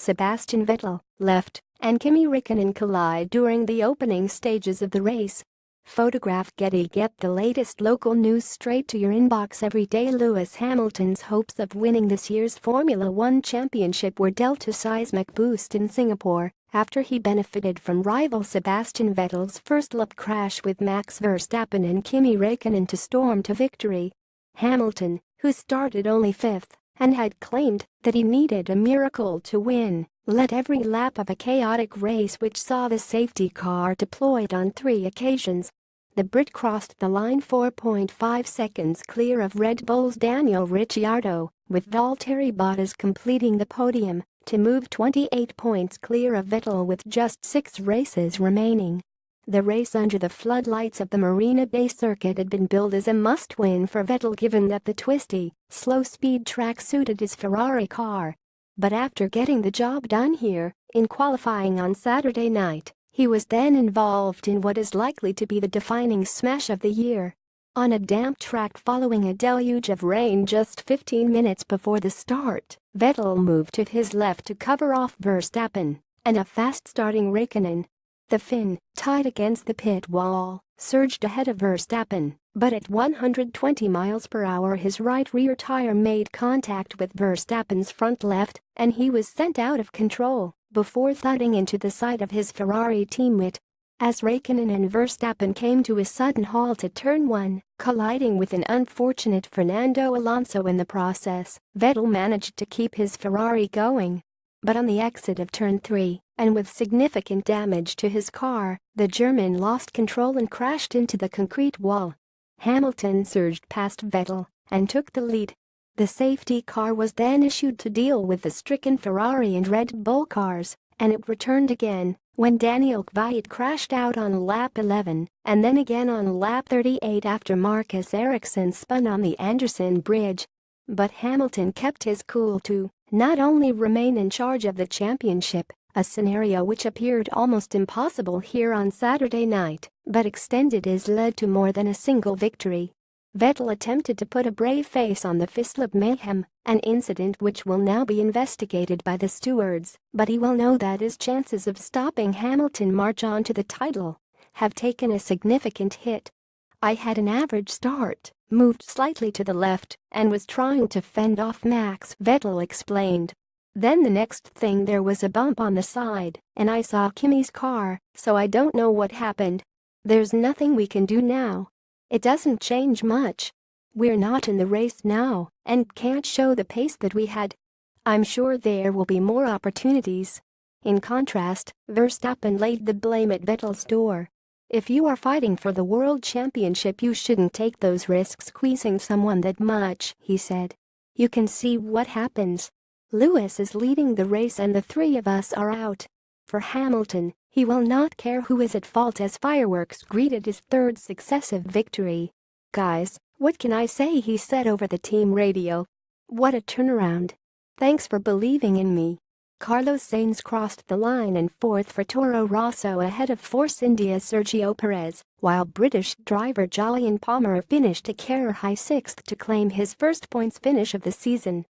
Sebastian Vettel, left, and Kimi Raikkonen collide during the opening stages of the race. Photograph Getty. Get the latest local news straight to your inbox every day. Lewis Hamilton's hopes of winning this year's Formula One championship were dealt a seismic boost in Singapore after he benefited from rival Sebastian Vettel's first-lap crash with Max Verstappen and Kimi Raikkonen to storm to victory. Hamilton, who started only fifth and had claimed that he needed a miracle to win, led every lap of a chaotic race which saw the safety car deployed on 3 occasions. The Brit crossed the line 4.5 seconds clear of Red Bull's Daniel Ricciardo, with Valtteri Bottas completing the podium to move 28 points clear of Vettel with just 6 races remaining. The race under the floodlights of the Marina Bay circuit had been billed as a must-win for Vettel given that the twisty, slow-speed track suited his Ferrari car. But after getting the job done here, in qualifying on Saturday night, he was then involved in what is likely to be the defining smash of the year. On a damp track following a deluge of rain just 15 minutes before the start, Vettel moved to his left to cover off Verstappen and a fast-starting Raikkonen. The Finn, tied against the pit wall, surged ahead of Verstappen, but at 120 miles per hour his right rear tire made contact with Verstappen's front left and he was sent out of control before thudding into the side of his Ferrari teammate. As Raikkonen and Verstappen came to a sudden halt at turn 1, colliding with an unfortunate Fernando Alonso in the process, Vettel managed to keep his Ferrari going. But on the exit of turn 3, and with significant damage to his car, the German lost control and crashed into the concrete wall. Hamilton surged past Vettel and took the lead. The safety car was then issued to deal with the stricken Ferrari and Red Bull cars, and it returned again when Daniel Kvyat crashed out on lap 11 and then again on lap 38 after Marcus Ericsson spun on the Anderson Bridge. But Hamilton kept his cool to not only remain in charge of the championship, a scenario which appeared almost impossible here on Saturday night, but extended his lead to more than a single victory. Vettel attempted to put a brave face on the Fislip mayhem, an incident which will now be investigated by the stewards, but he will know that his chances of stopping Hamilton march on to the title have taken a significant hit. "I had an average start, moved slightly to the left, and was trying to fend off Max," Vettel explained. "Then the next thing there was a bump on the side, and I saw Kimi's car, so I don't know what happened. There's nothing we can do now. It doesn't change much. We're not in the race now and can't show the pace that we had. I'm sure there will be more opportunities." In contrast, Verstappen laid the blame at Vettel's door. "If you are fighting for the world championship you shouldn't take those risks squeezing someone that much," he said. "You can see what happens. Lewis is leading the race and the 3 of us are out." For Hamilton, he will not care who is at fault as fireworks greeted his 3rd successive victory. "Guys, what can I say?" he said over the team radio. "What a turnaround. Thanks for believing in me." Carlos Sainz crossed the line in 4th for Toro Rosso ahead of Force India's Sergio Perez, while British driver Jolyon Palmer finished a career-high 6th to claim his first points finish of the season.